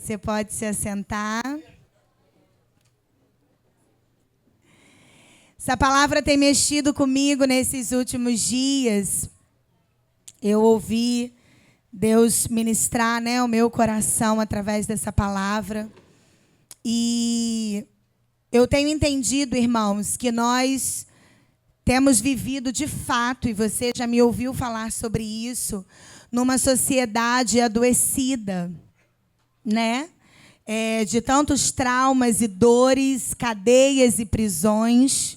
Você pode se assentar. Essa palavra tem mexido comigo nesses últimos dias. Eu ouvi Deus ministrar, o meu coração através dessa palavra. E eu tenho entendido, irmãos, que nós temos vivido de fato, e você já me ouviu falar sobre isso, numa sociedade adoecida, de tantos traumas e dores, cadeias e prisões.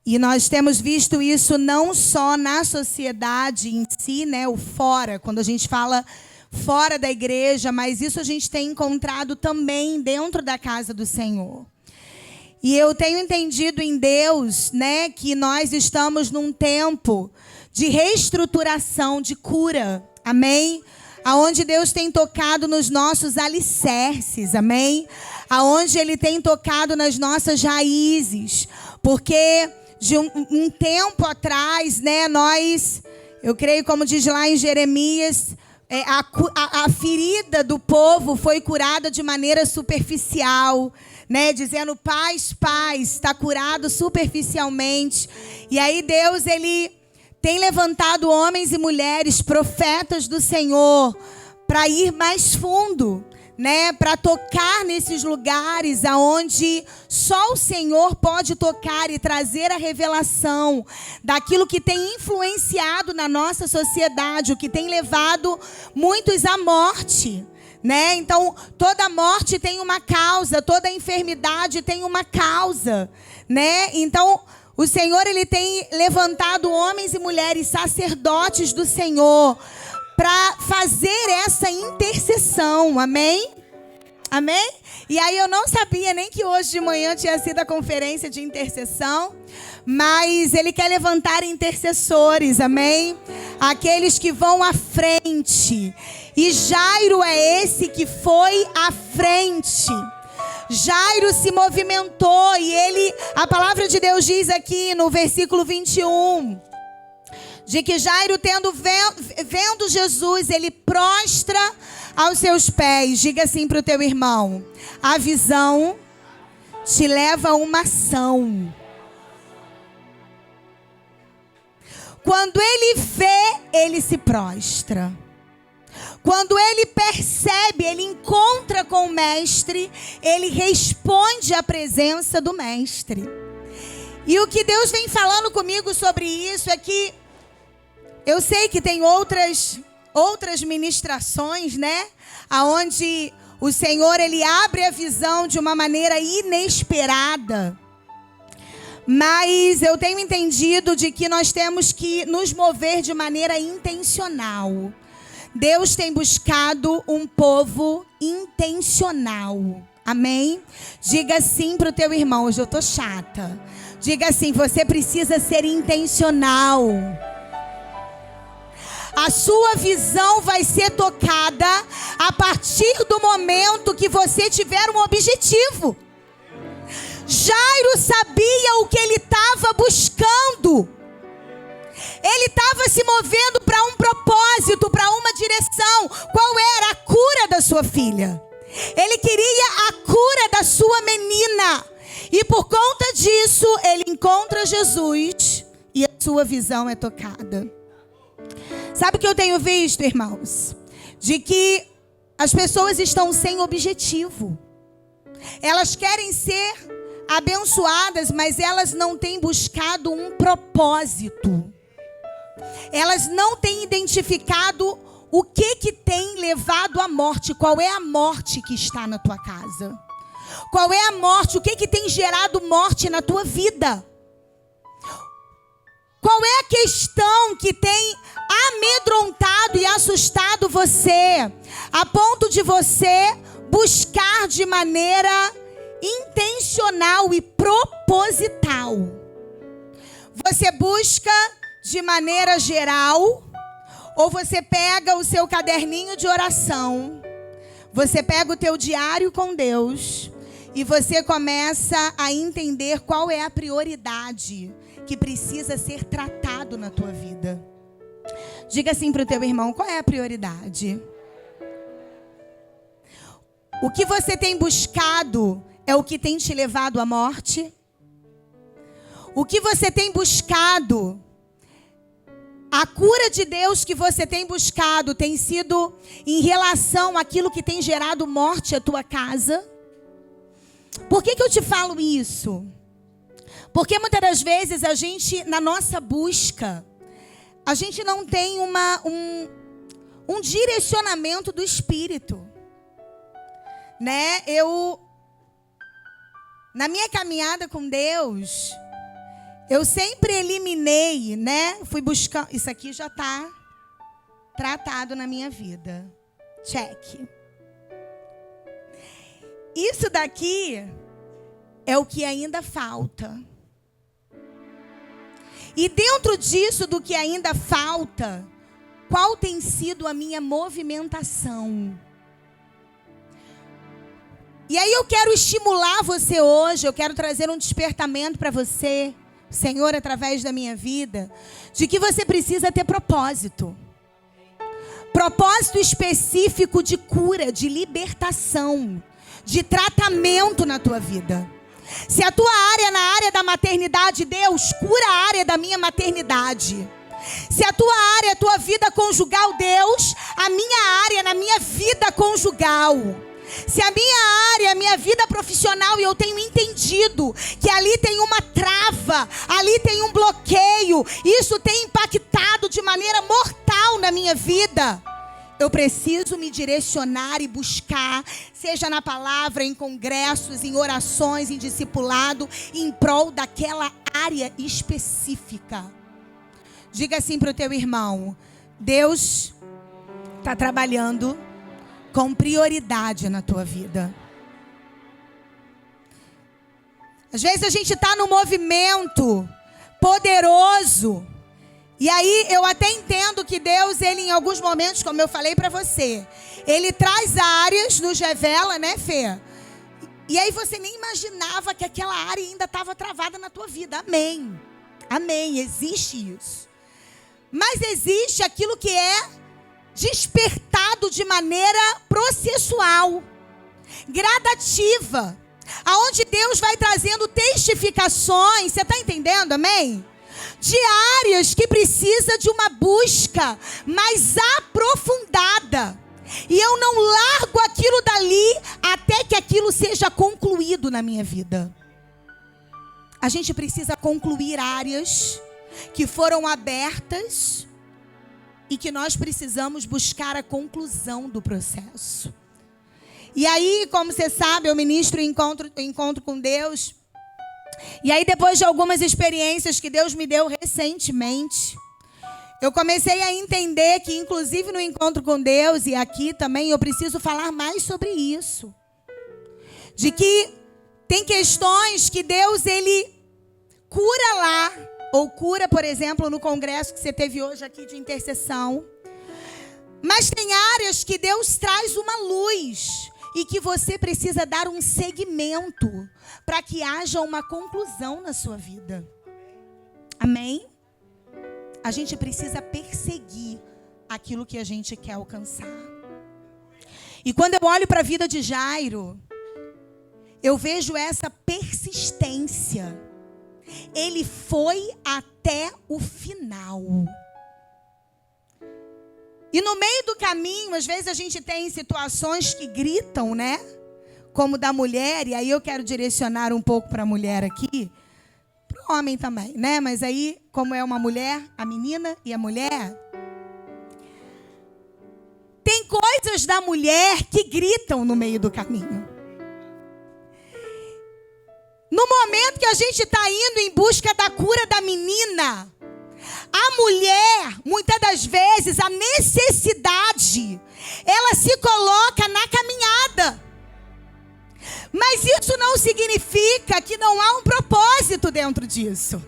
E nós temos visto isso não só na sociedade em si, o fora, quando a gente fala fora da igreja, mas isso a gente tem encontrado também dentro da casa do Senhor. E eu tenho entendido em Deus, que nós estamos num tempo de reestruturação, de cura, amém? Aonde Deus tem tocado nos nossos alicerces, amém? Aonde Ele tem tocado nas nossas raízes, porque de um tempo atrás, eu creio, como diz lá em Jeremias, a ferida do povo foi curada de maneira superficial, dizendo paz, paz, está curado superficialmente. E aí Deus, Ele tem levantado homens e mulheres, profetas do Senhor, para ir mais fundo, para tocar nesses lugares aonde só o Senhor pode tocar e trazer a revelação daquilo que tem influenciado na nossa sociedade, o que tem levado muitos à morte, Então, toda morte tem uma causa, toda enfermidade tem uma causa, Então, o Senhor, Ele tem levantado homens e mulheres, sacerdotes do Senhor, para fazer essa intercessão, amém? Amém? E aí eu não sabia nem que hoje de manhã tinha sido a conferência de intercessão, mas Ele quer levantar intercessores, amém? Aqueles que vão à frente. E Jairo é esse que foi à frente. Jairo se movimentou e a palavra de Deus diz aqui no versículo 21, de que Jairo, vendo Jesus, ele prostra aos seus pés. Diga assim para o teu irmão: a visão te leva a uma ação. Quando ele vê, ele se prostra. Quando ele percebe, ele encontra com o mestre, ele responde à presença do mestre. E o que Deus vem falando comigo sobre isso é que eu sei que tem outras ministrações, aonde o Senhor, Ele abre a visão de uma maneira inesperada. Mas eu tenho entendido de que nós temos que nos mover de maneira intencional. Deus tem buscado um povo intencional. Amém? Diga sim para o teu irmão. Hoje eu estou chata. Diga assim: você precisa ser intencional. A sua visão vai ser tocada a partir do momento que você tiver um objetivo. Jairo sabia o que ele estava buscando. Ele estava se movendo para um propósito, para uma direção. Qual era? A cura da sua filha. Ele queria a cura da sua menina. E por conta disso, ele encontra Jesus e a sua visão é tocada. Sabe o que eu tenho visto, irmãos? De que as pessoas estão sem objetivo. Elas querem ser abençoadas, mas elas não têm buscado um propósito. Elas não têm identificado o que tem levado à morte. Qual é a morte que está na tua casa? Qual é a morte? O que tem gerado morte na tua vida? Qual é a questão que tem amedrontado e assustado você, a ponto de você buscar de maneira intencional e proposital? Você busca de maneira geral, ou você pega o seu caderninho de oração, você pega o teu diário com Deus e você começa a entender qual é a prioridade que precisa ser tratado na tua vida. Diga assim para o teu irmão: qual é a prioridade? O que você tem buscado é o que tem te levado à morte? O que você tem buscado, a cura de Deus que você tem buscado tem sido em relação àquilo que tem gerado morte à tua casa? Por que eu te falo isso? Porque muitas das vezes a gente, na nossa busca, a gente não tem um direcionamento do Espírito. Né? Na minha caminhada com Deus, eu sempre eliminei, né? Fui buscar. Isso aqui já está tratado na minha vida. Check. Isso daqui é o que ainda falta. E dentro disso, do que ainda falta, qual tem sido a minha movimentação? E aí eu quero estimular você hoje, eu quero trazer um despertamento para você, Senhor, através da minha vida, de que você precisa ter propósito. Propósito específico de cura, de libertação, de tratamento na tua vida. Se a tua área é na área da maternidade, Deus, cura a área da minha maternidade. Se a tua área é a tua vida conjugal, Deus, a minha área na minha vida conjugal. Se a minha área, a minha vida profissional, e eu tenho entendido que ali tem uma trava, ali tem um bloqueio, isso tem impactado de maneira mortal na minha vida, eu preciso me direcionar e buscar, seja na palavra, em congressos, em orações, em discipulado, em prol daquela área específica. Diga assim para o teu irmão: Deus está trabalhando com prioridade na tua vida. Às vezes a gente está num movimento poderoso. E aí eu até entendo que Deus, Ele em alguns momentos, como eu falei para você, Ele traz áreas, nos revela, né, Fê? E aí você nem imaginava que aquela área ainda estava travada na tua vida. Amém. Amém, existe isso. Mas existe aquilo que é despertado de maneira processual, gradativa, aonde Deus vai trazendo testificações, você está entendendo, amém? De áreas que precisa de uma busca mais aprofundada, e eu não largo aquilo dali até que aquilo seja concluído na minha vida. A gente precisa concluir áreas que foram abertas e que nós precisamos buscar a conclusão do processo. E aí, como você sabe, eu ministro encontro com Deus. E aí, depois de algumas experiências que Deus me deu recentemente, eu comecei a entender que, inclusive no encontro com Deus, e aqui também, eu preciso falar mais sobre isso. De que tem questões que Deus, Ele cura lá, ou cura, por exemplo, no congresso que você teve hoje aqui de intercessão. Mas tem áreas que Deus traz uma luz e que você precisa dar um segmento para que haja uma conclusão na sua vida. Amém? A gente precisa perseguir aquilo que a gente quer alcançar. E quando eu olho para a vida de Jairo, eu vejo essa persistência. Ele foi até o final. E no meio do caminho, às vezes a gente tem situações que gritam, né? Como da mulher, e aí eu quero direcionar um pouco para a mulher aqui, para o homem também, né? Mas aí, como é uma mulher, a menina e a mulher, tem coisas da mulher que gritam no meio do caminho. No momento que a gente está indo em busca da cura da menina, a mulher, muitas das vezes, a necessidade, ela se coloca na caminhada. Mas isso não significa que não há um propósito dentro disso.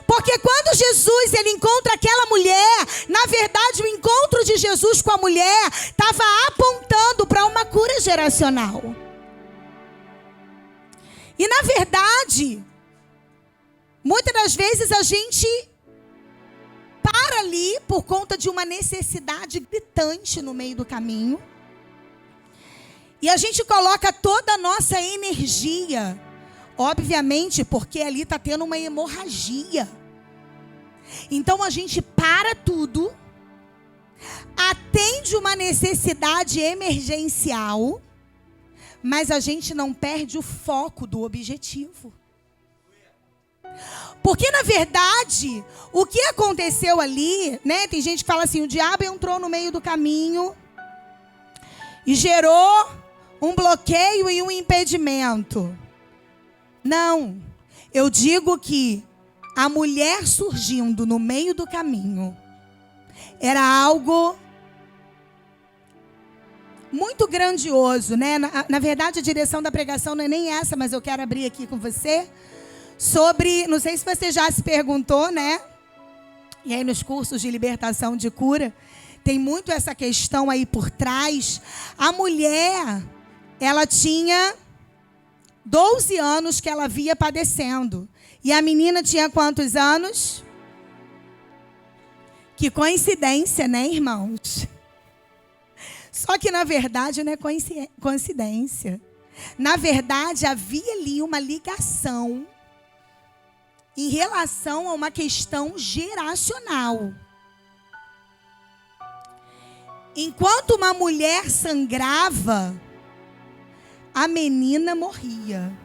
Porque quando Jesus, ele encontra aquela mulher, na verdade o encontro de Jesus com a mulher estava apontando para uma cura geracional. E na verdade, muitas das vezes a gente para ali por conta de uma necessidade gritante no meio do caminho. E a gente coloca toda a nossa energia, obviamente, porque ali está tendo uma hemorragia. Então a gente para tudo, atende uma necessidade emergencial, mas a gente não perde o foco do objetivo. Porque, na verdade, o que aconteceu ali, né? Tem gente que fala assim, o diabo entrou no meio do caminho e gerou um bloqueio e um impedimento. Não, eu digo que a mulher surgindo no meio do caminho era algo muito grandioso, né? Na verdade, a direção da pregação não é nem essa, mas eu quero abrir aqui com você sobre, não sei se você já se perguntou, né? E aí nos cursos de libertação, de cura, tem muito essa questão aí por trás. A mulher, ela tinha 12 anos que ela via padecendo. E a menina tinha quantos anos? Que coincidência, né, irmãos? Só que, na verdade, não é coincidência. Na verdade, havia ali uma ligação em relação a uma questão geracional. Enquanto uma mulher sangrava, a menina morria.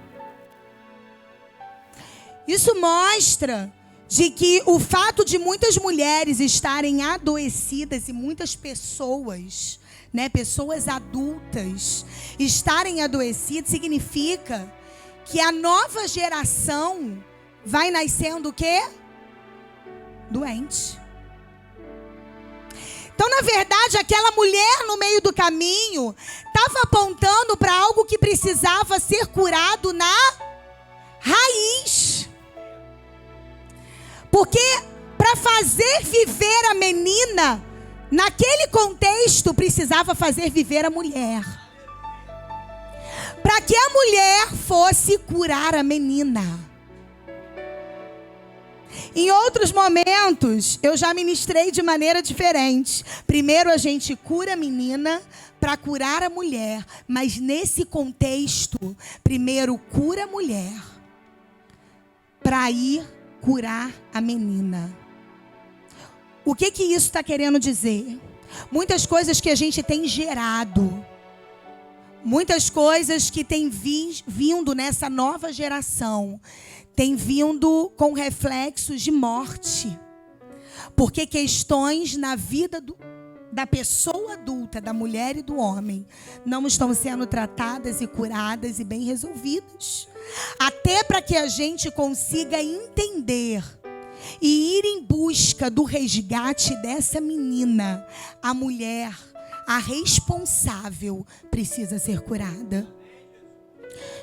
Isso mostra de que o fato de muitas mulheres estarem adoecidas e muitas pessoas, né, pessoas adultas, estarem adoecidas, significa que a nova geração vai nascendo o quê? Doente. Então, na verdade, aquela mulher no meio do caminho estava apontando para algo que precisava ser curado na raiz. Porque para fazer viver a menina, naquele contexto, precisava fazer viver a mulher. Para que a mulher fosse curar a menina. Em outros momentos, eu já ministrei de maneira diferente. Primeiro a gente cura a menina para curar a mulher. Mas nesse contexto, primeiro cura a mulher para ir curar a menina. O que isso está querendo dizer? Muitas coisas que a gente tem gerado. Muitas coisas que têm vindo nessa nova geração. Tem vindo com reflexos de morte. Porque questões na vida da pessoa adulta, da mulher e do homem, não estão sendo tratadas e curadas e bem resolvidas. Até para que a gente consiga entender e ir em busca do resgate dessa menina, a mulher, a responsável, precisa ser curada.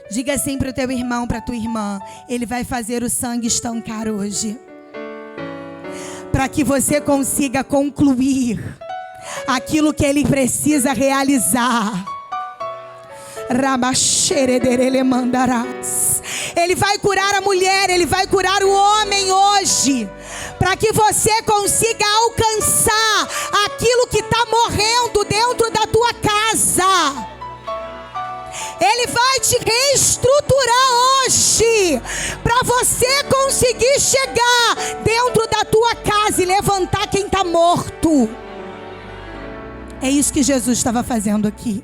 Diga assim para o teu irmão, para a tua irmã, ele vai fazer o sangue estancar hoje. Para que você consiga concluir aquilo que ele precisa realizar. Ele vai curar a mulher, ele vai curar o homem hoje. Para que você consiga alcançar aquilo que está morrendo dentro da tua casa. Ele vai te reestruturar hoje, para você conseguir chegar dentro da tua casa e levantar quem está morto. É isso que Jesus estava fazendo aqui.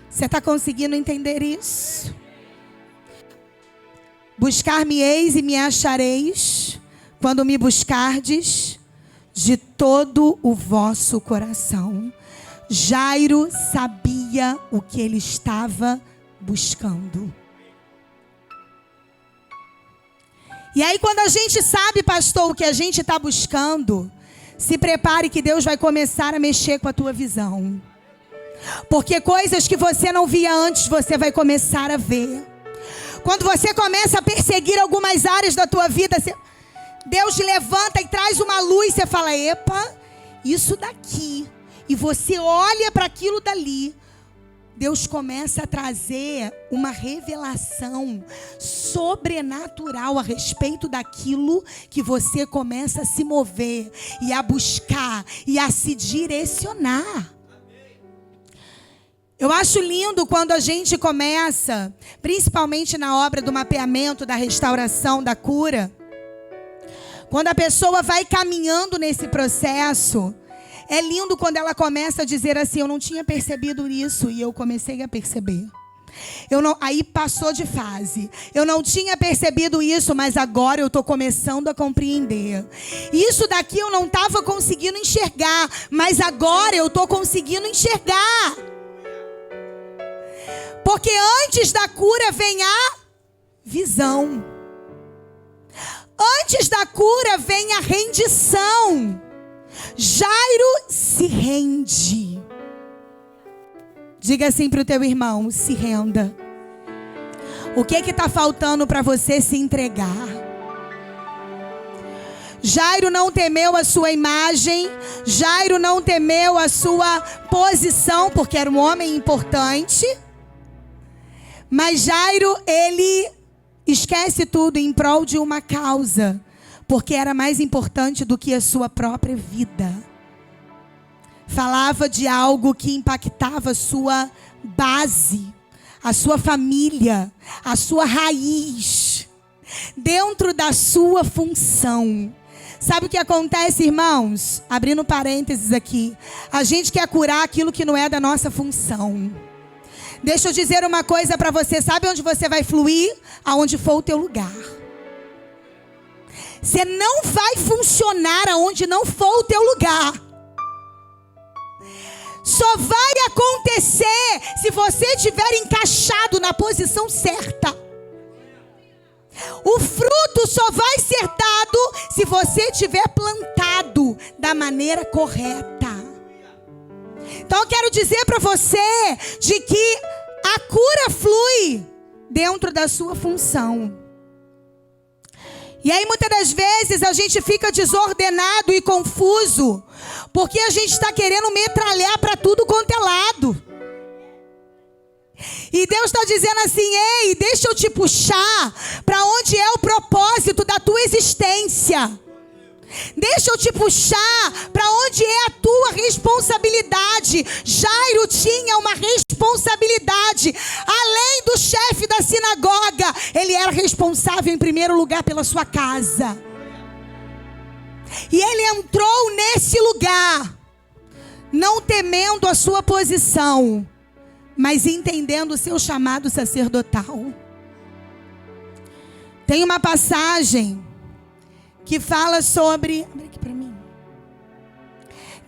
Você está conseguindo entender isso? Buscar-me-eis e me achareis, quando me buscardes de todo o vosso coração. Jairo sabia o que ele estava buscando. E aí, quando a gente sabe, pastor, o que a gente está buscando, se prepare que Deus vai começar a mexer com a tua visão. Porque coisas que você não via antes, você vai começar a ver. Quando você começa a perseguir algumas áreas da tua vida, Deus levanta e traz uma luz, você fala, epa, isso daqui. E você olha para aquilo dali, Deus começa a trazer uma revelação sobrenatural a respeito daquilo que você começa a se mover e a buscar e a se direcionar. Eu acho lindo quando a gente começa, principalmente na obra do mapeamento, da restauração, da cura, quando a pessoa vai caminhando nesse processo, é lindo quando ela começa a dizer assim: eu não tinha percebido isso e eu comecei a perceber. Aí passou de fase. Eu não tinha percebido isso, mas agora eu estou começando a compreender. Isso daqui eu não estava conseguindo enxergar, mas agora eu estou conseguindo enxergar. Porque antes da cura vem a visão. Antes da cura vem a rendição. Jairo se rende. Diga assim para o teu irmão: se renda. O que está faltando para você se entregar? Jairo não temeu a sua imagem. Jairo não temeu a sua posição, porque era um homem importante. Mas Jairo, ele esquece tudo em prol de uma causa, porque era mais importante do que a sua própria vida. Falava de algo que impactava a sua base, a sua família, a sua raiz, dentro da sua função. Sabe o que acontece, irmãos? Abrindo parênteses aqui. A gente quer curar aquilo que não é da nossa função. Deixa eu dizer uma coisa para você. Sabe onde você vai fluir? Aonde for o teu lugar. Você não vai funcionar aonde não for o teu lugar. Só vai acontecer se você estiver encaixado na posição certa. O fruto só vai ser dado se você estiver plantado da maneira correta. Então eu quero dizer para você de que a cura flui dentro da sua função. E aí muitas das vezes a gente fica desordenado e confuso, porque a gente está querendo metralhar para tudo quanto é lado. E Deus está dizendo assim: ei, deixa eu te puxar para onde é o propósito da tua existência. Deixa eu te puxar para onde é a tua responsabilidade. Jairo tinha uma responsabilidade. Além do chefe da sinagoga, ele era responsável em primeiro lugar pela sua casa. E ele entrou nesse lugar, não temendo a sua posição, mas entendendo o seu chamado sacerdotal. Tem uma passagem que fala sobre... Abre aqui para mim.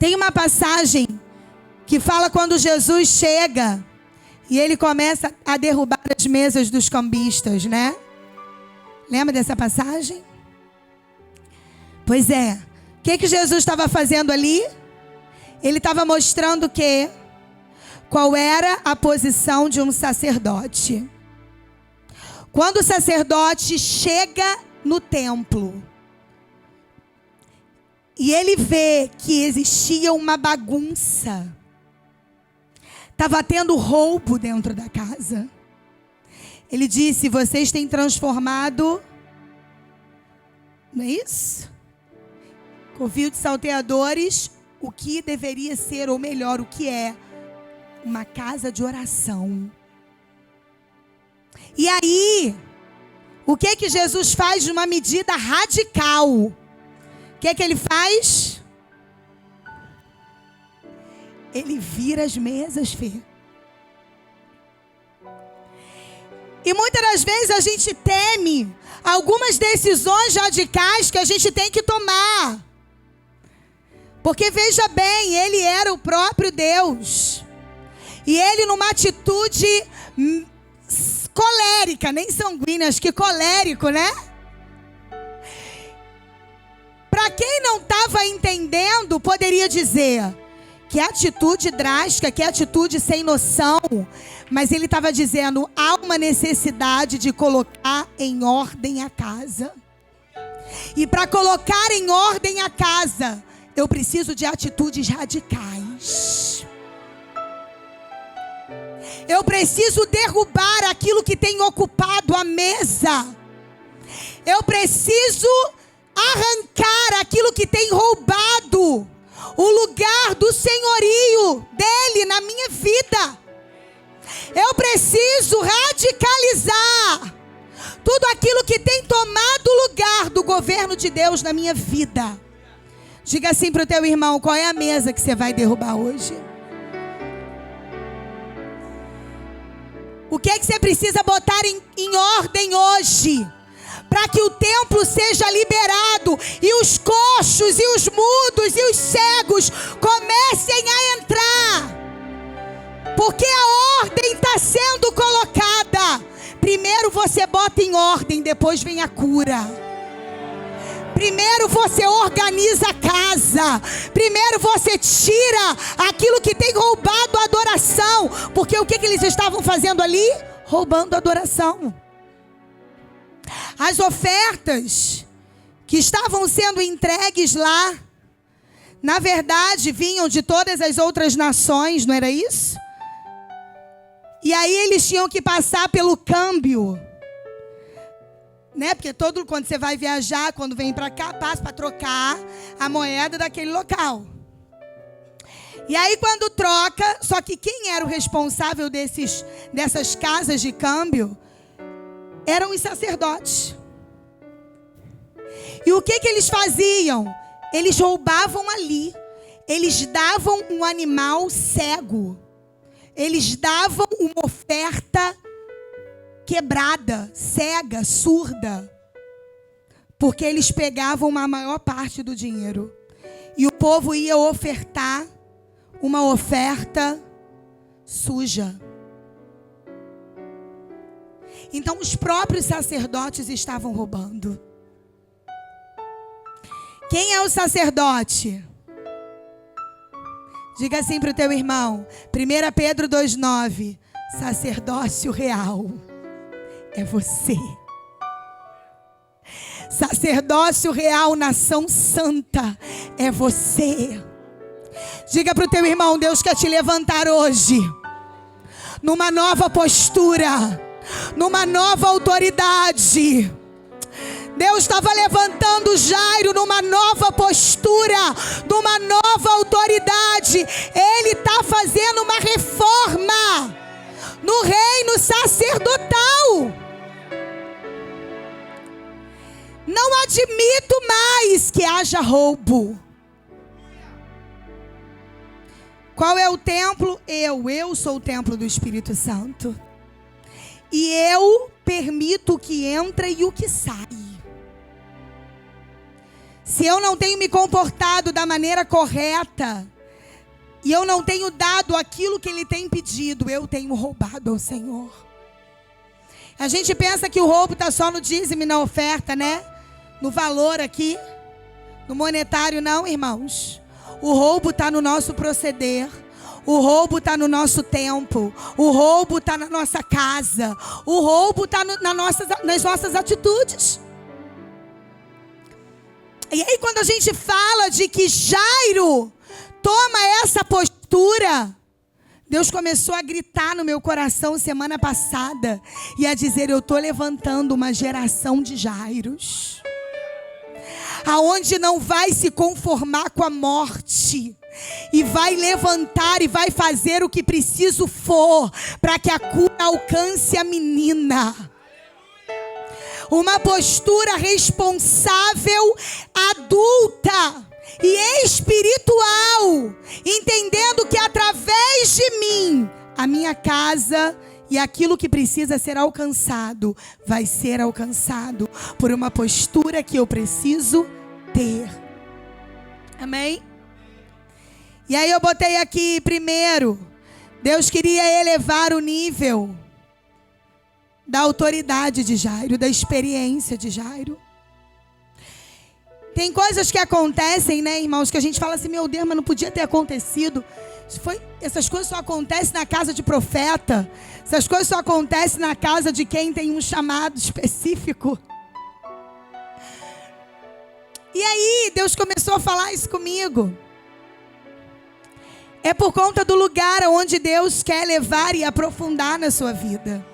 Tem uma passagem que fala quando Jesus chega e ele começa a derrubar as mesas dos cambistas, né? Lembra dessa passagem? Pois é. O que Jesus estava fazendo ali? Ele estava mostrando qual era a posição de um sacerdote. Quando o sacerdote chega no templo e ele vê que existia uma bagunça, estava tendo roubo dentro da casa, ele disse: vocês têm transformado, não é isso? Covil de salteadores, o que deveria ser, ou melhor, o que é, uma casa de oração. E aí, o que Jesus faz de uma medida radical? O que ele faz? Ele vira as mesas, Fê. E muitas das vezes a gente teme algumas decisões radicais que a gente tem que tomar. Porque veja bem, ele era o próprio Deus. E ele, numa atitude colérica, nem sanguínea, acho que colérico, né? Para quem não estava entendendo, poderia dizer: que atitude drástica, que atitude sem noção. Mas ele estava dizendo: há uma necessidade de colocar em ordem a casa. E para colocar em ordem a casa, eu preciso de atitudes radicais. Eu preciso derrubar aquilo que tem ocupado a mesa. Eu preciso arrancar aquilo que tem roubado o lugar do senhorio dele na minha vida. Eu preciso radicalizar tudo aquilo que tem tomado lugar do governo de Deus na minha vida. Diga assim para o teu irmão: qual é a mesa que você vai derrubar hoje? O que é que você precisa botar em ordem hoje, para que o templo seja liberado e os coxos e os mudos e os cegos comecem a entrar? Porque a ordem está sendo colocada. Primeiro você bota em ordem, depois vem a cura. Primeiro você organiza a casa. Primeiro você tira aquilo que tem roubado a adoração. Porque o que eles estavam fazendo ali? Roubando a adoração. As ofertas que estavam sendo entregues lá, na verdade, vinham de todas as outras nações, não era isso? E aí eles tinham que passar pelo câmbio, né? Porque quando você vai viajar, quando vem para cá, passa para trocar a moeda daquele local. E aí quando troca, só que quem era o responsável dessas casas de câmbio eram os sacerdotes. E o que eles faziam? Eles roubavam ali. Eles davam um animal cego. Eles davam uma oferta quebrada, cega, surda. Porque eles pegavam a maior parte do dinheiro. E o povo ia ofertar uma oferta suja. Então os próprios sacerdotes estavam roubando. Quem é o sacerdote? Diga assim para o teu irmão. 1 Pedro 2,9. Sacerdócio real é você. Sacerdócio real, nação santa, é você. Diga para o teu irmão: Deus quer te levantar hoje numa nova postura, numa nova autoridade. Deus estava levantando Jairo numa nova postura, numa nova autoridade. Ele está fazendo uma reforma no reino sacerdotal. Não admito mais que haja roubo. Qual é o templo? Eu sou o templo do Espírito Santo. E eu permito o que entra e o que sai. Se eu não tenho me comportado da maneira correta, e eu não tenho dado aquilo que Ele tem pedido, eu tenho roubado ao Senhor. A gente pensa que o roubo está só no dízimo e na oferta, né? No valor aqui, no monetário, não, irmãos. O roubo está no nosso proceder. O roubo está no nosso tempo. O roubo está na nossa casa. O roubo está nas nossas atitudes. E aí quando a gente fala de que Jairo toma essa postura, Deus começou a gritar no meu coração semana passada e a dizer: eu estou levantando uma geração de Jairos, aonde não vai se conformar com a morte, e vai levantar e vai fazer o que preciso for para que a cura alcance a menina. Uma postura responsável, adulta e espiritual, entendendo que através de mim, a minha casa e aquilo que precisa ser alcançado, vai ser alcançado por uma postura que eu preciso ter. Amém? E aí eu botei aqui primeiro, Deus queria elevar o nível da autoridade de Jairo, da experiência de Jairo. Tem coisas que acontecem, né, irmãos, que a gente fala assim: meu Deus, mas não podia ter acontecido. Essas coisas só acontecem na casa de profeta. Essas coisas só acontecem na casa de quem tem um chamado específico. E aí Deus começou a falar isso comigo. É por conta do lugar onde Deus quer levar e aprofundar na sua vida.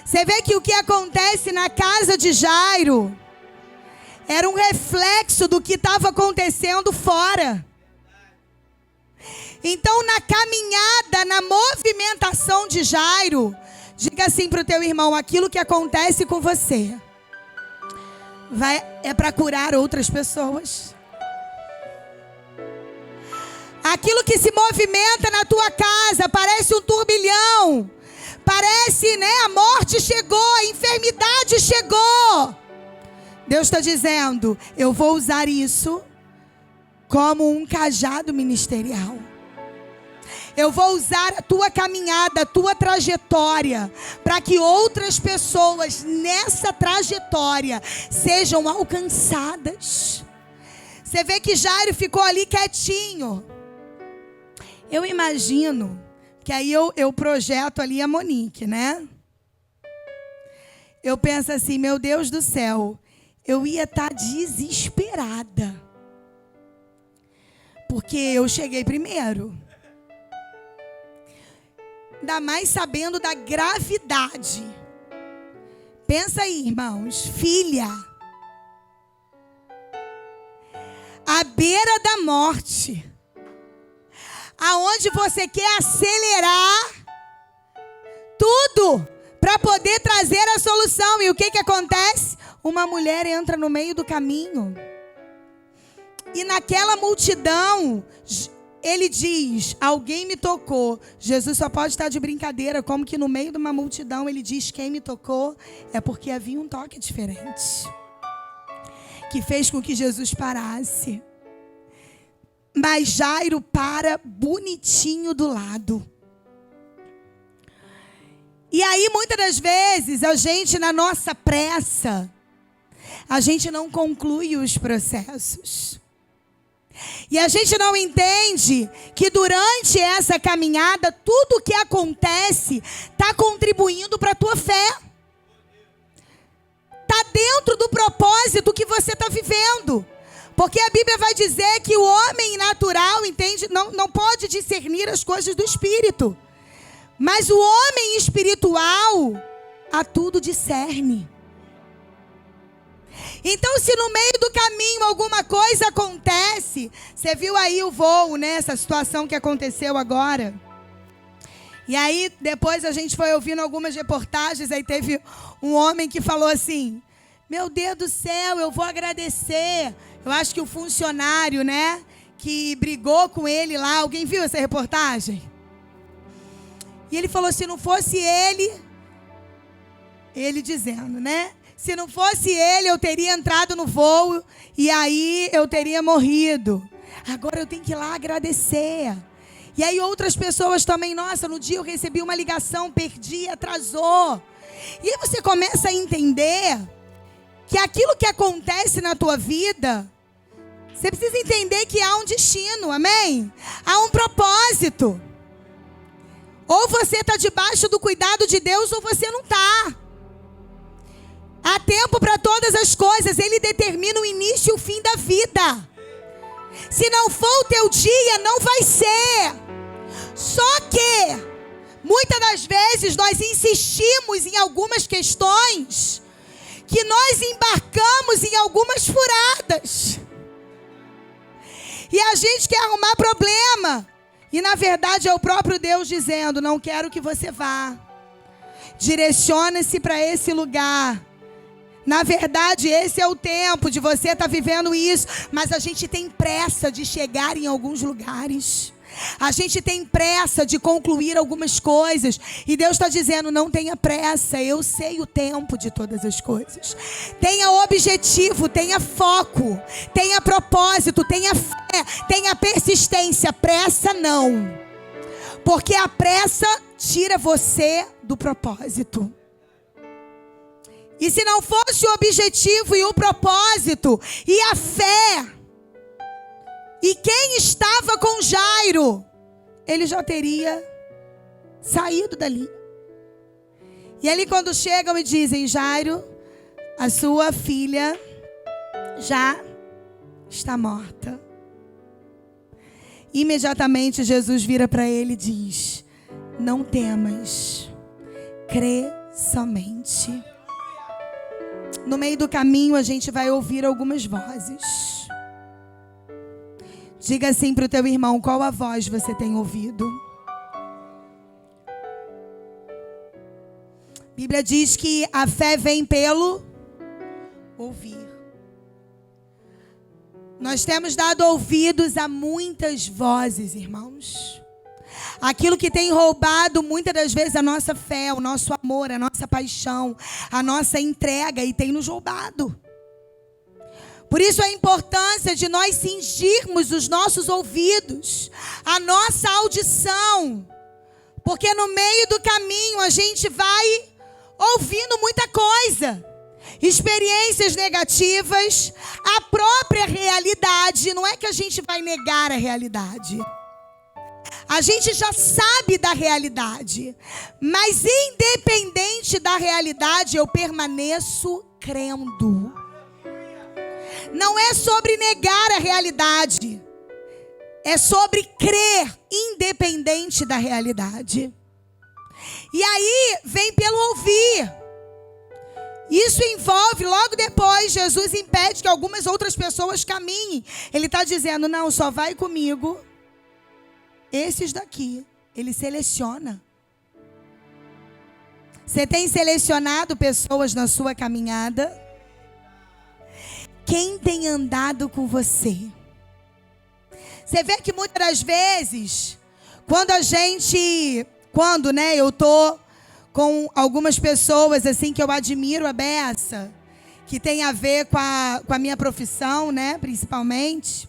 Você vê que o que acontece na casa de Jairo era um reflexo do que estava acontecendo fora. Então, na caminhada, na movimentação de Jairo, diga assim para o teu irmão: aquilo que acontece com você é para curar outras pessoas. Aquilo que se movimenta na tua casa parece um turbilhão. Parece, né? A morte chegou, a enfermidade chegou. Deus está dizendo: eu vou usar isso como um cajado ministerial. Eu vou usar a tua caminhada, a tua trajetória, para que outras pessoas nessa trajetória sejam alcançadas. Você vê que Jairo ficou ali quietinho. Eu imagino que aí eu projeto ali a Monique, né? Eu penso assim: meu Deus do céu, eu ia estar desesperada. Porque eu cheguei primeiro. Ainda mais sabendo da gravidade. Pensa aí, irmãos. Filha. À beira da morte. Aonde você quer acelerar tudo para poder trazer a solução. E o que acontece? Uma mulher entra no meio do caminho. E naquela multidão, ele diz: alguém me tocou. Jesus só pode estar de brincadeira. Como que no meio de uma multidão ele diz: quem me tocou? É porque havia um toque diferente, que fez com que Jesus parasse. Mas Jairo para bonitinho do lado. E aí muitas das vezes a gente, na nossa pressa, a gente não conclui os processos. E a gente não entende que durante essa caminhada, tudo que acontece está contribuindo para a tua fé. Está dentro do propósito que você está vivendo. Porque a Bíblia vai dizer que o homem natural, entende, não pode discernir as coisas do Espírito. Mas o homem espiritual a tudo discerne. Então, se no meio do caminho alguma coisa acontece, você viu aí o voo, né? Essa situação que aconteceu agora. E aí, depois a gente foi ouvindo algumas reportagens, aí teve um homem que falou assim: meu Deus do céu, eu vou agradecer. Eu acho que o funcionário, né, que brigou com ele lá, alguém viu essa reportagem? E ele falou: se não fosse ele dizendo, né? Se não fosse ele, eu teria entrado no voo e aí eu teria morrido. Agora eu tenho que ir lá agradecer. E aí outras pessoas também: nossa, no dia eu recebi uma ligação, perdi, atrasou. E aí você começa a entender que aquilo que acontece na tua vida, você precisa entender que há um destino, amém? Há um propósito. Ou você está debaixo do cuidado de Deus ou você não está. Há tempo para todas as coisas. Ele determina o início e o fim da vida. Se não for o teu dia, não vai ser. Só que muitas das vezes nós insistimos em algumas questões que nós embarcamos em algumas furadas. E a gente quer arrumar problema. E na verdade é o próprio Deus dizendo: não quero que você vá. Direcione-se para esse lugar. Na verdade, esse é o tempo de você estar vivendo isso. Mas a gente tem pressa de chegar em alguns lugares. A gente tem pressa de concluir algumas coisas. E Deus está dizendo: não tenha pressa. Eu sei o tempo de todas as coisas. Tenha objetivo, tenha foco, tenha propósito, tenha fé, tenha persistência. Pressa não. Porque a pressa tira você do propósito. E se não fosse o objetivo e o propósito e a fé, e quem estava com Jairo, ele já teria saído dali. E ali quando chegam e dizem: Jairo, a sua filha já está morta. Imediatamente Jesus vira para ele e diz: não temas, crê somente. No meio do caminho a gente vai ouvir algumas vozes Diga assim para o teu irmão: qual a voz você tem ouvido? A Bíblia diz que a fé vem pelo ouvir. Nós temos dado ouvidos a muitas vozes, irmãos. Aquilo que tem roubado muitas das vezes a nossa fé, o nosso amor, a nossa paixão, a nossa entrega, e tem nos roubado. Por isso a importância de nós cingirmos os nossos ouvidos, a nossa audição. Porque no meio do caminho a gente vai ouvindo muita coisa. Experiências negativas, a própria realidade. Não é que a gente vai negar a realidade. A gente já sabe da realidade. Mas independente da realidade, eu permaneço crendo. Não é sobre negar a realidade. É sobre crer, independente da realidade. E aí, vem pelo ouvir. Isso envolve, logo depois, Jesus impede que algumas outras pessoas caminhem. Ele está dizendo: não, só vai comigo esses daqui. Ele seleciona. Você tem selecionado pessoas na sua caminhada? Quem tem andado com você? Você vê que muitas das vezes, eu tô com algumas pessoas assim que eu admiro a beça, que tem a ver com a minha profissão, né, principalmente.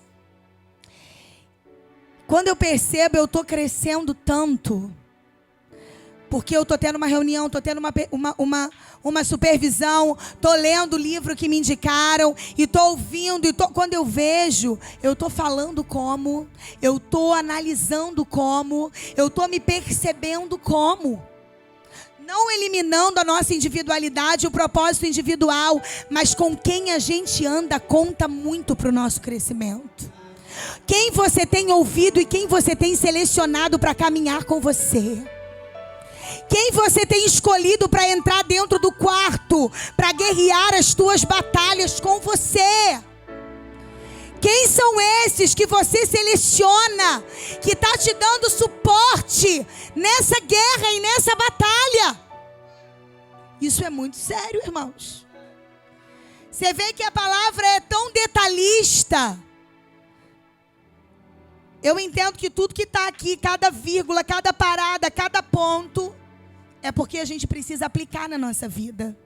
Quando eu percebo, eu tô crescendo tanto, porque eu tô tendo uma reunião, tô tendo uma supervisão, tô lendo o livro que me indicaram, e tô ouvindo, quando eu vejo, eu tô falando como, eu tô analisando como, eu tô me percebendo como. Não eliminando a nossa individualidade, o propósito individual, mas com quem a gente anda conta muito para o nosso crescimento. Quem você tem ouvido e quem você tem selecionado para caminhar com você. Quem você tem escolhido para entrar dentro do quarto, para guerrear as tuas batalhas com você. Quem são esses que você seleciona, que está te dando suporte nessa guerra e nessa batalha? Isso é muito sério, irmãos. Você vê que a palavra é tão detalhista. Eu entendo que tudo que está aqui, cada vírgula, cada parada, cada ponto, é porque a gente precisa aplicar na nossa vida.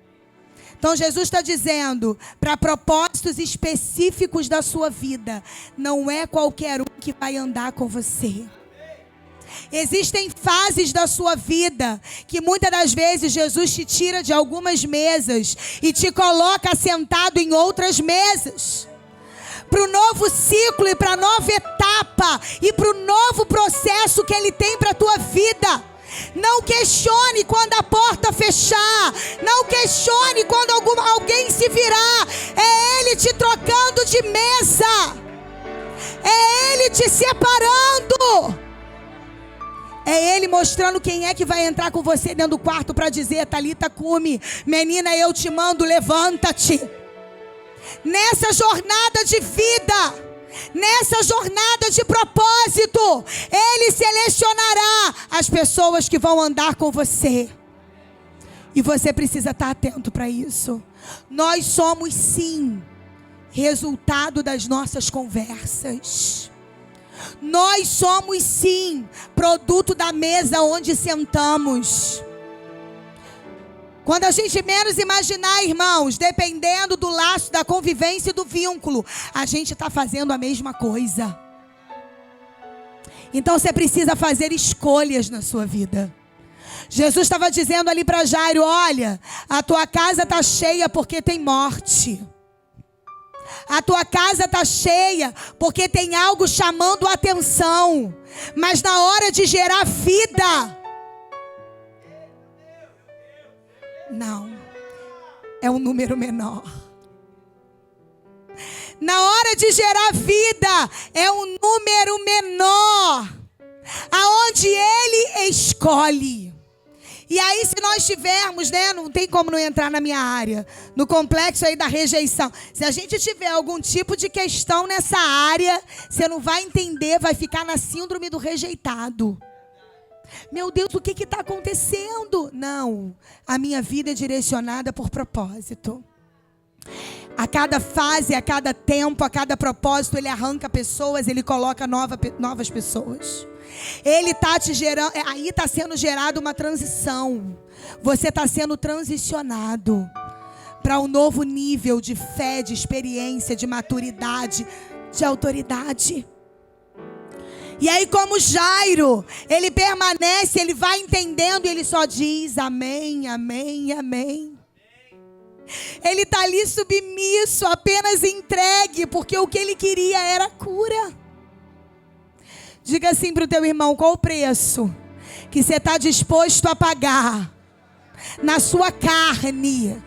Então Jesus está dizendo, para propósitos específicos da sua vida, não é qualquer um que vai andar com você. Existem fases da sua vida que muitas das vezes Jesus te tira de algumas mesas e te coloca sentado em outras mesas. Para o novo ciclo e para a nova etapa e para o novo processo que Ele tem para a tua vida. Não questione quando a porta fechar. Não questione quando alguém se virar. É Ele te trocando de mesa. É Ele te separando. É Ele mostrando quem é que vai entrar com você dentro do quarto para dizer: Talita cumi, menina, eu te mando, levanta-te. Nessa jornada de vida, nessa jornada de propósito, Ele selecionará as pessoas que vão andar com você. E você precisa estar atento para isso. Nós somos, sim, resultado das nossas conversas. Nós somos, sim, produto da mesa onde sentamos. Quando a gente menos imaginar, irmãos, dependendo do laço, da convivência e do vínculo, a gente está fazendo a mesma coisa. Então você precisa fazer escolhas na sua vida. Jesus estava dizendo ali para Jairo: olha, a tua casa está cheia porque tem morte. A tua casa está cheia porque tem algo chamando a atenção. Mas na hora de gerar vida, não, é um número menor. Na hora de gerar vida, é um número menor, aonde Ele escolhe. E aí, se nós tivermos, né, não tem como não entrar na minha área, no complexo aí da rejeição. Se a gente tiver algum tipo de questão nessa área, você não vai entender, vai ficar na síndrome do rejeitado. Meu Deus, o que está acontecendo? Não, a minha vida é direcionada por propósito. A cada fase, a cada tempo, a cada propósito, Ele arranca pessoas, Ele coloca novas pessoas. Ele está te gerando, aí está sendo gerada uma transição. Você está sendo transicionado para um novo nível de fé, de experiência, de maturidade, de autoridade. E aí, como Jairo, ele permanece, ele vai entendendo e ele só diz amém, amém, amém. Ele está ali submisso, apenas entregue, porque o que ele queria era cura. Diga assim para o teu irmão, qual o preço que você está disposto a pagar na sua carne?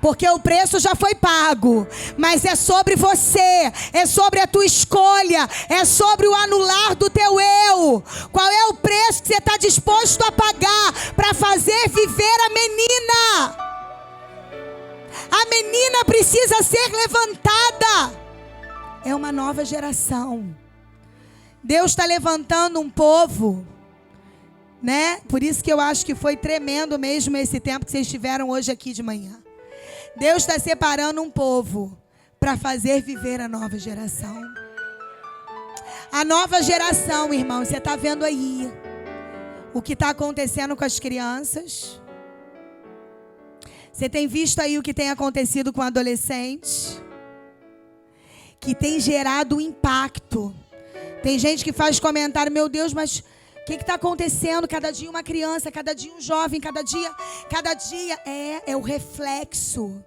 Porque o preço já foi pago, mas é sobre você, é sobre a tua escolha, é sobre o anular do teu eu. Qual é o preço que você está disposto a pagar para fazer viver a menina? A menina precisa ser levantada. É uma nova geração. Deus está levantando um povo, né? Por isso que eu acho que foi tremendo mesmo esse tempo que vocês tiveram hoje aqui de manhã. Deus está separando um povo para fazer viver a nova geração. A nova geração, irmão, você está vendo aí o que está acontecendo com as crianças. Você tem visto aí o que tem acontecido com adolescentes, que tem gerado um impacto. Tem gente que faz comentário, meu Deus, mas o que está acontecendo? Cada dia uma criança, cada dia um jovem, cada dia é o reflexo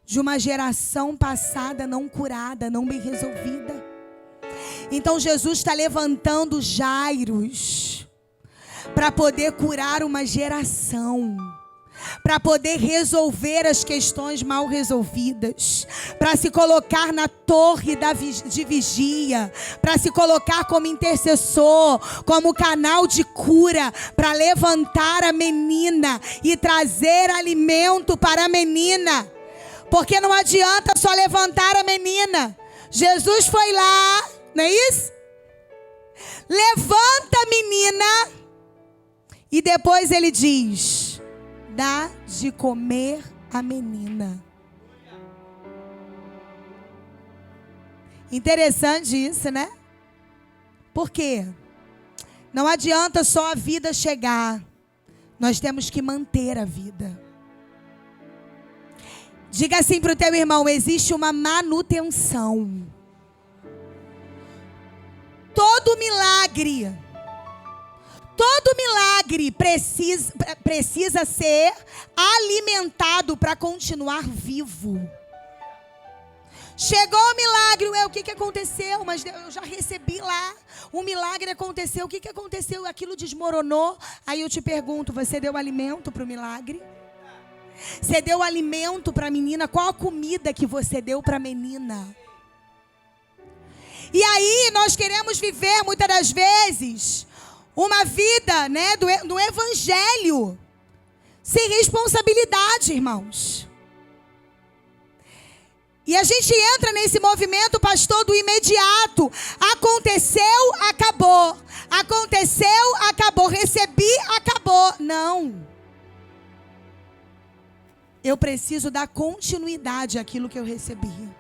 de uma geração passada não curada, não bem resolvida. Então Jesus está levantando Jairos para poder curar uma geração, para poder resolver as questões mal resolvidas, para se colocar na torre de vigia, para se colocar como intercessor, como canal de cura, para levantar a menina e trazer alimento para a menina. Porque não adianta só levantar a menina. Jesus foi lá, não é isso? Levanta a menina e depois ele diz: dá de comer a menina. Interessante isso, né? Por quê? Não adianta só a vida chegar. Nós temos que manter a vida. Diga assim para o teu irmão, existe uma manutenção. Todo milagre precisa ser alimentado para continuar vivo. Chegou o milagre, o que aconteceu? Mas eu já recebi lá, o milagre aconteceu, o que aconteceu? Aquilo desmoronou. Aí eu te pergunto, você deu alimento para o milagre? Você deu alimento para a menina? Qual a comida que você deu para a menina? E aí nós queremos viver muitas das vezes uma vida, né, do evangelho, sem responsabilidade, irmãos. E a gente entra nesse movimento, pastor, do imediato. Aconteceu, acabou. Aconteceu, acabou. Recebi, acabou. Não. Eu preciso dar continuidade àquilo que eu recebi.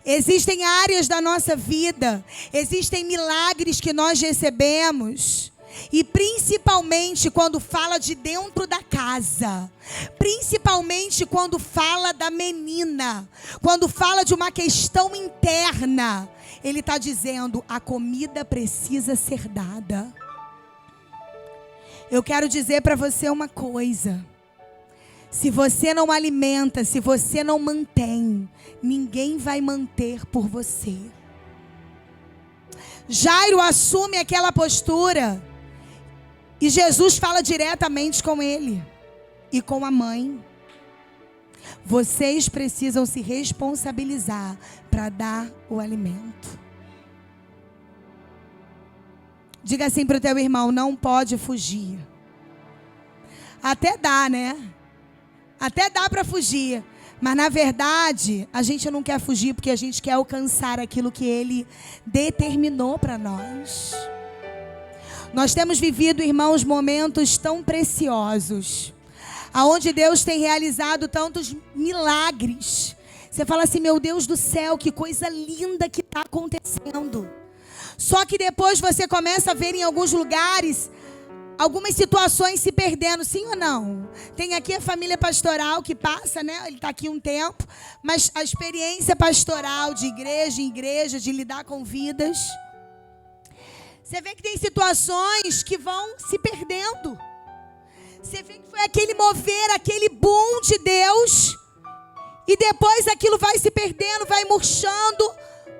Existem áreas da nossa vida, existem milagres que nós recebemos, e principalmente quando fala de dentro da casa, principalmente quando fala da menina, quando fala de uma questão interna, ele está dizendo, a comida precisa ser dada. Eu quero dizer para você uma coisa. Se você não alimenta, se você não mantém, ninguém vai manter por você. Jairo assume aquela postura e Jesus fala diretamente com ele e com a mãe. Vocês precisam se responsabilizar para dar o alimento. Diga assim para o teu irmão, não pode fugir Até dá, né? Até dá para fugir. Mas, na verdade, a gente não quer fugir porque a gente quer alcançar aquilo que Ele determinou para nós. Nós temos vivido, irmãos, momentos tão preciosos, aonde Deus tem realizado tantos milagres. Você fala assim, meu Deus do céu, que coisa linda que está acontecendo. Só que depois você começa a ver em alguns lugares algumas situações se perdendo, sim ou não? Tem aqui a família pastoral que passa, né? Ele está aqui um tempo, mas a experiência pastoral de igreja em igreja, de lidar com vidas, você vê que tem situações que vão se perdendo. Você vê que foi aquele mover, aquele boom de Deus, e depois aquilo vai se perdendo, vai murchando.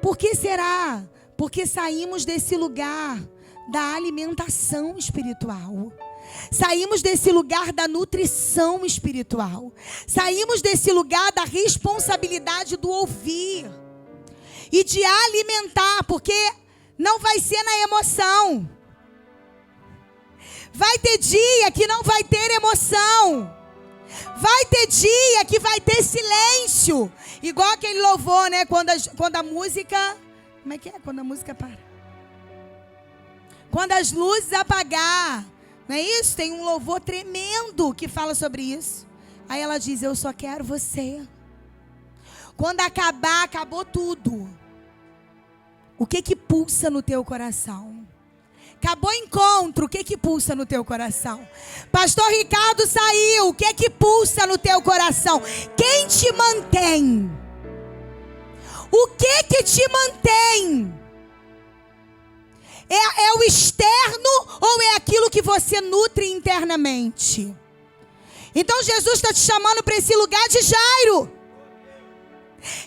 Por que será? Porque saímos desse lugar da alimentação espiritual. Saímos desse lugar da nutrição espiritual. Saímos desse lugar da responsabilidade do ouvir e de alimentar, porque não vai ser na emoção. Vai ter dia que não vai ter emoção. Vai ter dia que vai ter silêncio. Igual aquele louvor, né? Quando a música... Como é que é? Quando a música para. Quando as luzes apagar. Não é isso? Tem um louvor tremendo que fala sobre isso. Aí ela diz, eu só quero você. Quando acabar, acabou tudo. O que pulsa no teu coração? Acabou o encontro, o que pulsa no teu coração? Pastor Ricardo saiu, o que pulsa no teu coração? Quem te mantém? O que te mantém? É o externo ou é aquilo que você nutre internamente? Então Jesus está te chamando para esse lugar de Jairo.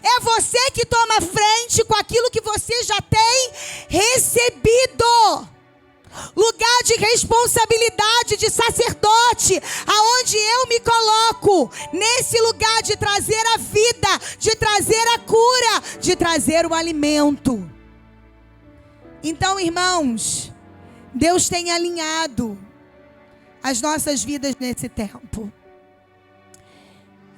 É você que toma frente com aquilo que você já tem recebido. Lugar de responsabilidade de sacerdote, aonde eu me coloco, nesse lugar de trazer a vida, de trazer a cura, de trazer o alimento. Então, irmãos, Deus tem alinhado as nossas vidas nesse tempo.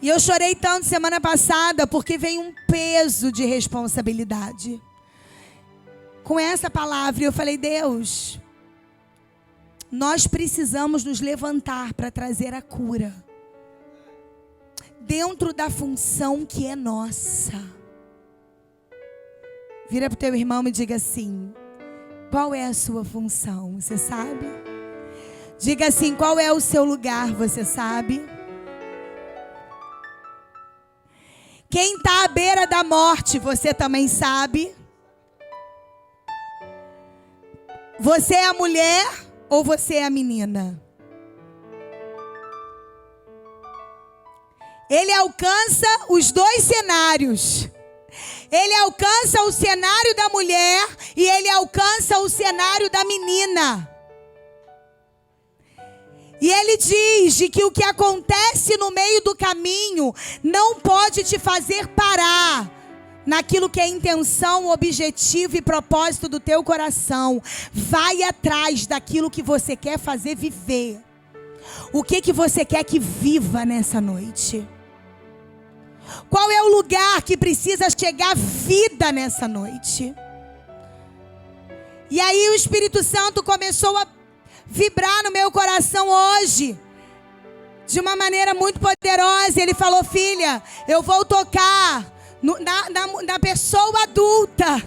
E eu chorei tanto semana passada porque veio um peso de responsabilidade. Com essa palavra eu falei, Deus, nós precisamos nos levantar para trazer a cura dentro da função que é nossa. Vira para o teu irmão e diga assim, qual é a sua função? Você sabe? Diga assim, qual é o seu lugar? Você sabe? Quem está à beira da morte, você também sabe? Você é a mulher ou você é a menina? Ele alcança os dois cenários. Ele alcança o cenário da mulher e ele alcança o cenário da menina. E ele diz de que o que acontece no meio do caminho não pode te fazer parar naquilo que é intenção, objetivo e propósito do teu coração. Vai atrás daquilo que você quer fazer viver. O que você quer que viva nessa noite? Qual é o lugar que precisa chegar vida nessa noite? E aí o Espírito Santo começou a vibrar no meu coração hoje, de uma maneira muito poderosa. Ele falou, filha, eu vou tocar na pessoa adulta,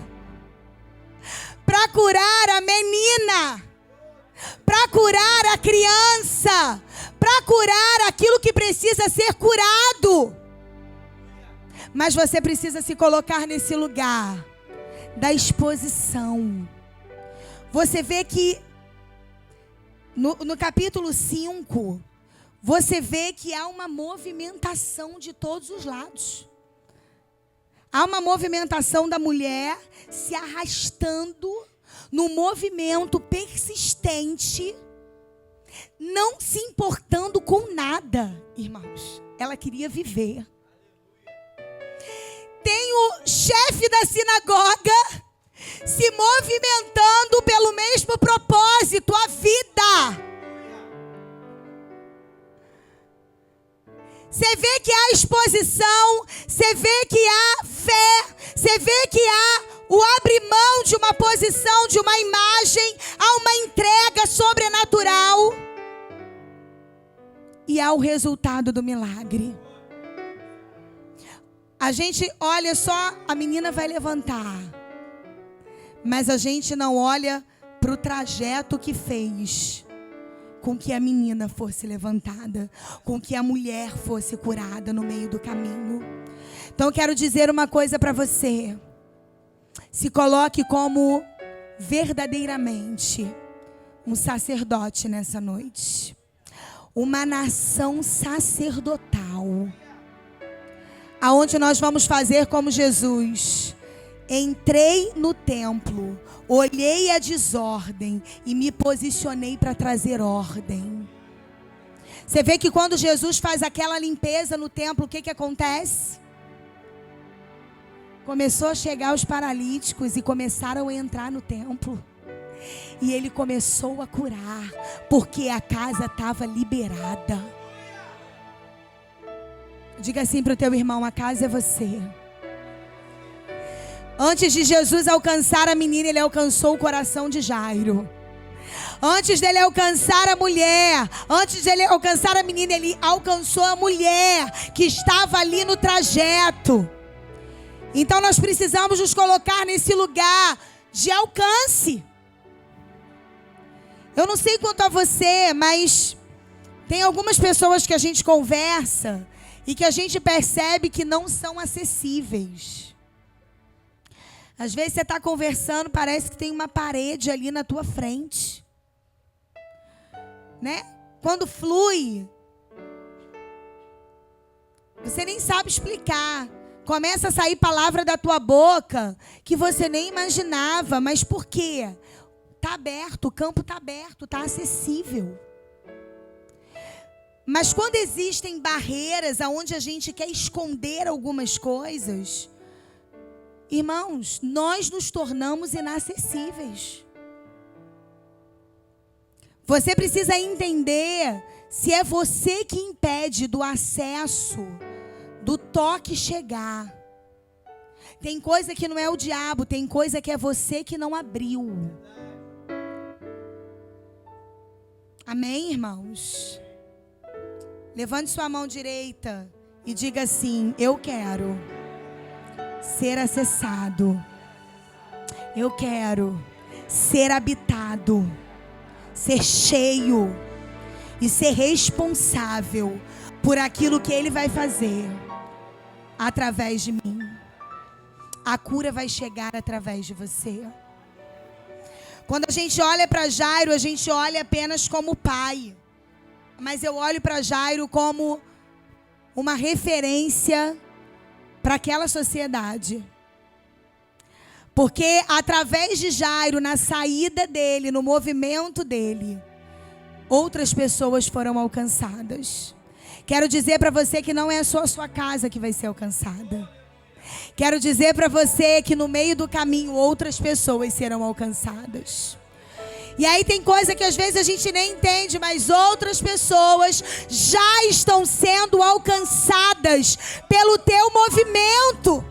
para curar a menina, para curar a criança, para curar aquilo que precisa ser curado. Mas você precisa se colocar nesse lugar da exposição. Você vê que no capítulo 5, você vê que há uma movimentação de todos os lados. Há uma movimentação da mulher se arrastando no movimento persistente, não se importando com nada, irmãos. Ela queria viver. Tem o chefe da sinagoga se movimentando pelo mesmo propósito, a vida. Você vê que há exposição, você vê que há fé, você vê que há o abrir mão de uma posição, de uma imagem, há uma entrega sobrenatural. E há o resultado do milagre. A gente olha só, a menina vai levantar. Mas a gente não olha para o trajeto que fez com que a menina fosse levantada, com que a mulher fosse curada no meio do caminho. Então eu quero dizer uma coisa para você. Se coloque como verdadeiramente um sacerdote nessa noite. Uma nação sacerdotal. Aonde nós vamos fazer como Jesus. Entrei no templo, olhei a desordem e me posicionei para trazer ordem. Você vê que quando Jesus faz aquela limpeza no templo, o que acontece? Começou a chegar os paralíticos e começaram a entrar no templo. E ele começou a curar, porque a casa estava liberada. Diga assim para o teu irmão, a casa é você. Antes de Jesus alcançar a menina, ele alcançou o coração de Jairo. Antes dele alcançar a mulher, antes dele alcançar a menina, ele alcançou a mulher que estava ali no trajeto. Então nós precisamos nos colocar nesse lugar de alcance. Eu não sei quanto a você, mas tem algumas pessoas que a gente conversa e que a gente percebe que não são acessíveis. Às vezes você está conversando, parece que tem uma parede ali na tua frente. Né? Quando flui, você nem sabe explicar. Começa a sair palavra da tua boca que você nem imaginava. Mas por quê? Está aberto, o campo está aberto, está acessível. Mas quando existem barreiras aonde a gente quer esconder algumas coisas, irmãos, nós nos tornamos inacessíveis. Você precisa entender se é você que impede do acesso, do toque chegar. Tem coisa que não é o diabo, tem coisa que é você que não abriu. Amém, irmãos? Levante sua mão direita e diga assim: eu quero ser acessado. Eu quero ser habitado, ser cheio e ser responsável por aquilo que Ele vai fazer através de mim. A cura vai chegar através de você. Quando a gente olha para Jairo, a gente olha apenas como pai. Mas eu olho para Jairo como uma referência para aquela sociedade. Porque através de Jairo, na saída dele, no movimento dele, outras pessoas foram alcançadas. Quero dizer para você que não é só a sua casa que vai ser alcançada. Quero dizer para você que no meio do caminho outras pessoas serão alcançadas. E aí tem coisa que às vezes a gente nem entende, mas outras pessoas já estão sendo alcançadas pelo teu movimento,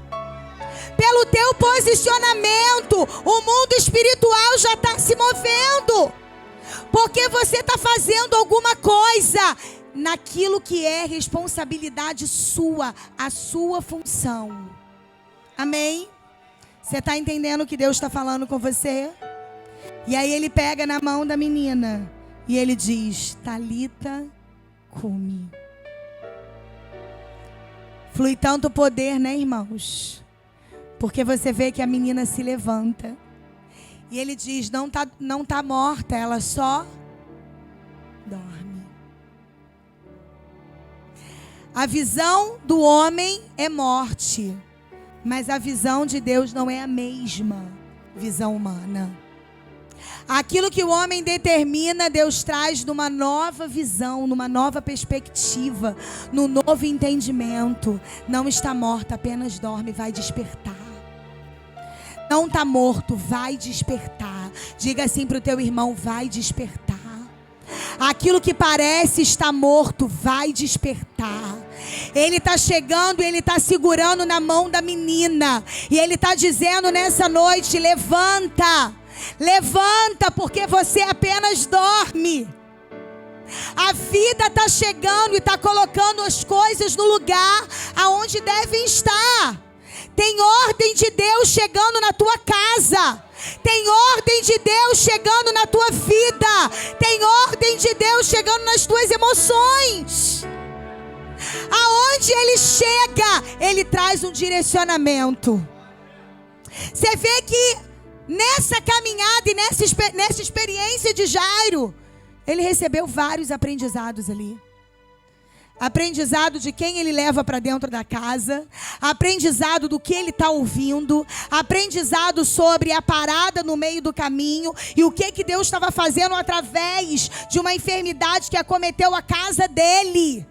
pelo teu posicionamento. O mundo espiritual já está se movendo, porque você está fazendo alguma coisa naquilo que é responsabilidade sua, a sua função. Amém? Você está entendendo o que Deus está falando com você? E aí ele pega na mão da menina e ele diz: Talita cumi. Flui tanto poder, né, irmãos? Porque você vê que a menina se levanta. E ele diz: não tá morta, ela só dorme. A visão do homem é morte, mas a visão de Deus não é a mesma visão humana. Aquilo que o homem determina, Deus traz numa nova visão, numa nova perspectiva, num novo entendimento. Não está morta, apenas dorme, vai despertar. Não está morto, vai despertar. Diga assim para o teu irmão: vai despertar. Aquilo que parece estar morto vai despertar. Ele está chegando e ele está segurando na mão da menina. E ele está dizendo nessa noite: levanta, levanta, porque você apenas dorme. A vida está chegando e está colocando as coisas no lugar aonde devem estar. Tem ordem de Deus chegando na tua casa. Tem ordem de Deus chegando na tua vida. Tem ordem de Deus chegando nas tuas emoções. Aonde Ele chega, Ele traz um direcionamento. Você vê que nessa caminhada e nessa experiência de Jairo, ele recebeu vários aprendizados ali. Aprendizado de quem ele leva para dentro da casa. Aprendizado do que ele está ouvindo. Aprendizado sobre a parada no meio do caminho. E o que Deus estava fazendo através de uma enfermidade que acometeu a casa dele.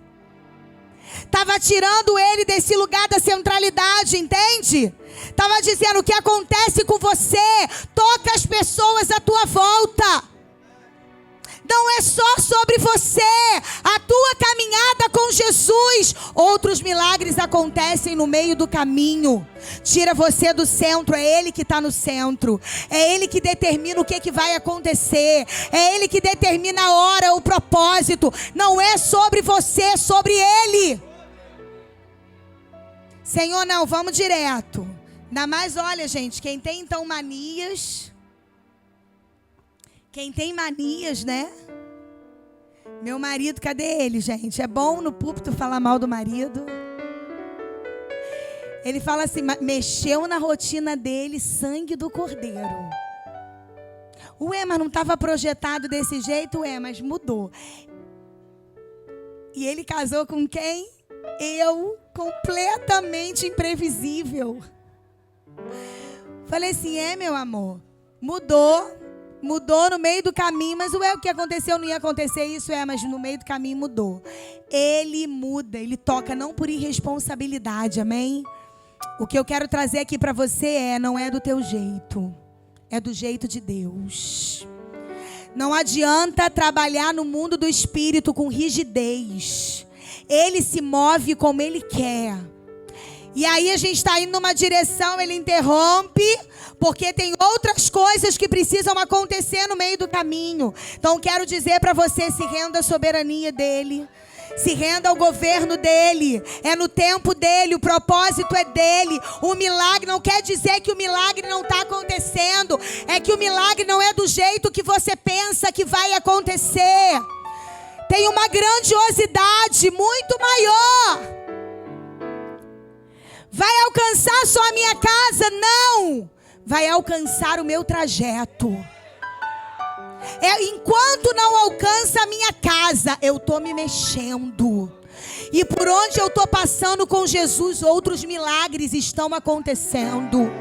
Estava tirando ele desse lugar da centralidade, entende? Estava dizendo: o que acontece com você toca as pessoas à tua volta. Não é só sobre você, a tua caminhada com Jesus. Outros milagres acontecem no meio do caminho. Tira você do centro, é Ele que está no centro. É Ele que determina o que vai acontecer. É Ele que determina a hora, o propósito. Não é sobre você, é sobre Ele. Senhor, não, vamos direto. Ainda mais, olha, gente, quem tem então manias... Quem tem manias, né? Meu marido, cadê ele, gente? É bom no púlpito falar mal do marido. Ele fala assim: mexeu na rotina dele, sangue do cordeiro. Ué, mas não estava projetado desse jeito? Ué, mas mudou. E ele casou com quem? Eu, completamente imprevisível. Falei assim: meu amor, mudou no meio do caminho, mas o que aconteceu não ia acontecer isso, mas no meio do caminho mudou. Ele muda, ele toca não por irresponsabilidade, amém? O que eu quero trazer aqui para você não é do teu jeito, é do jeito de Deus. Não adianta trabalhar no mundo do espírito com rigidez. Ele se move como Ele quer. E aí a gente está indo numa direção, Ele interrompe, porque tem outras coisas que precisam acontecer no meio do caminho. Então quero dizer para você: se renda à soberania dEle. Se renda ao governo dEle. É no tempo dEle, o propósito é dEle. O milagre não quer dizer que o milagre não está acontecendo. É que o milagre não é do jeito que você pensa que vai acontecer. Tem uma grandiosidade muito maior. Vai alcançar só a minha casa? Não. Vai alcançar o meu trajeto. Enquanto não alcança a minha casa, eu estou me mexendo. E por onde eu estou passando com Jesus, outros milagres estão acontecendo.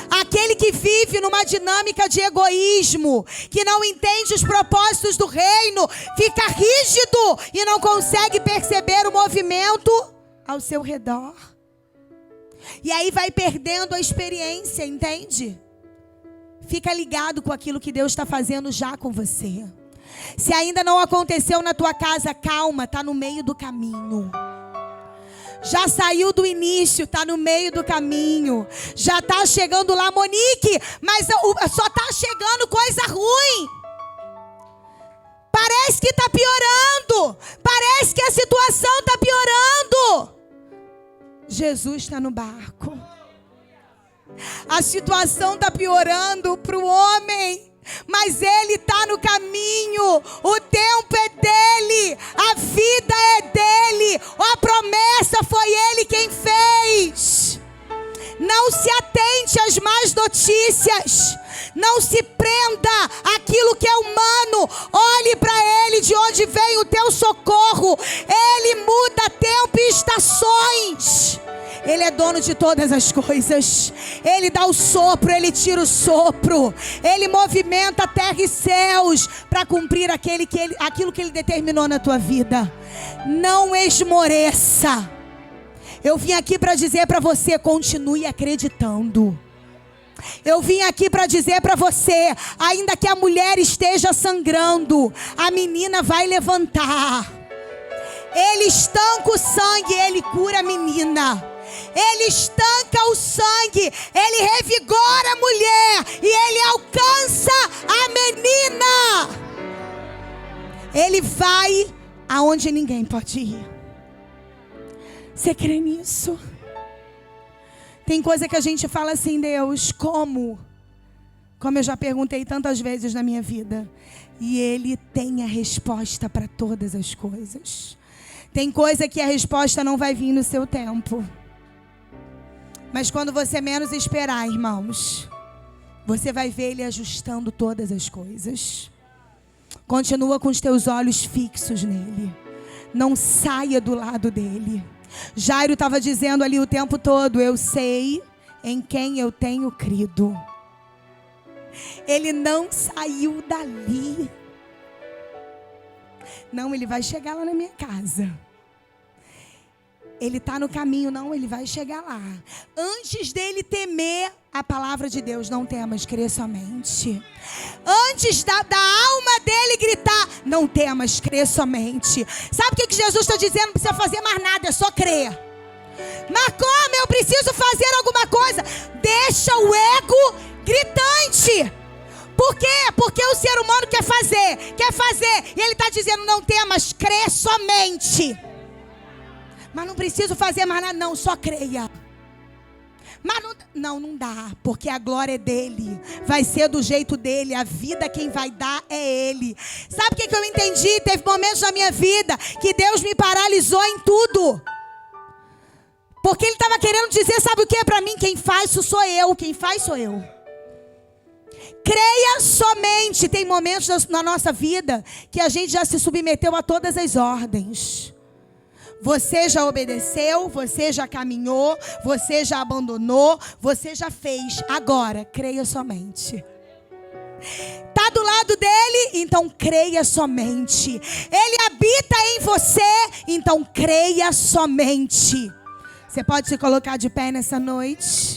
Aquele que vive numa dinâmica de egoísmo, que não entende os propósitos do reino, fica rígido e não consegue perceber o movimento ao seu redor. E aí vai perdendo a experiência, entende? Fica ligado com aquilo que Deus está fazendo já com você. Se ainda não aconteceu na tua casa, calma, está no meio do caminho. Já saiu do início, está no meio do caminho. Já está chegando lá, Monique, mas só está chegando coisa ruim. Parece que está piorando. Parece que a situação está piorando. Jesus está no barco. A situação está piorando para o homem, mas Ele está no caminho. O tempo é dEle, a vida é dEle, a promessa foi Ele quem fez. Não se atente às más notícias. Não se prenda àquilo que é humano. Olhe para Ele, de onde vem o teu socorro. Ele muda tempo e estações. Ele é dono de todas as coisas. Ele dá o sopro, Ele tira o sopro. Ele movimenta terra e céus para cumprir aquilo que Ele determinou na tua vida. Não esmoreça. Eu vim aqui para dizer para você: continue acreditando. Eu vim aqui para dizer para você, ainda que a mulher esteja sangrando, a menina vai levantar. Ele estanca o sangue, ele cura a menina. Ele estanca o sangue, ele revigora a mulher e ele alcança a menina. Ele vai aonde ninguém pode ir. Você crê nisso? Tem coisa que a gente fala assim, Deus, como? Como eu já perguntei tantas vezes na minha vida. E Ele tem a resposta para todas as coisas. Tem coisa que a resposta não vai vir no seu tempo. Mas quando você menos esperar, irmãos, você vai ver Ele ajustando todas as coisas. Continua com os teus olhos fixos nele. Não saia do lado dele. Jairo estava dizendo ali o tempo todo, eu sei em quem eu tenho crido. Ele não saiu dali. Não, ele vai chegar lá na minha casa. Ele está no caminho, não, ele vai chegar lá. Antes dele temer a palavra de Deus, não temas, crê somente. Antes da alma dele gritar, não temas, crê somente. Sabe o que Jesus está dizendo? Não precisa fazer mais nada, é só crer. Mas como eu preciso fazer alguma coisa? Deixa o ego gritante. Por quê? Porque o ser humano quer fazer. E ele está dizendo, não temas, crê somente. Mas não preciso fazer mais nada, não, só creia. Mas não dá, porque a glória é dele. Vai ser do jeito dele, a vida quem vai dar é ele. Sabe o que eu entendi? Teve momentos na minha vida que Deus me paralisou em tudo. Porque ele estava querendo dizer, sabe o que? Para mim, quem faz isso sou eu, quem faz sou eu. Creia somente. Tem momentos na nossa vida que a gente já se submeteu a todas as ordens. Você já obedeceu, você já caminhou, você já abandonou, você já fez. Agora, creia somente. Está do lado dele? Então creia somente. Ele habita em você? Então creia somente. Você pode se colocar de pé nessa noite?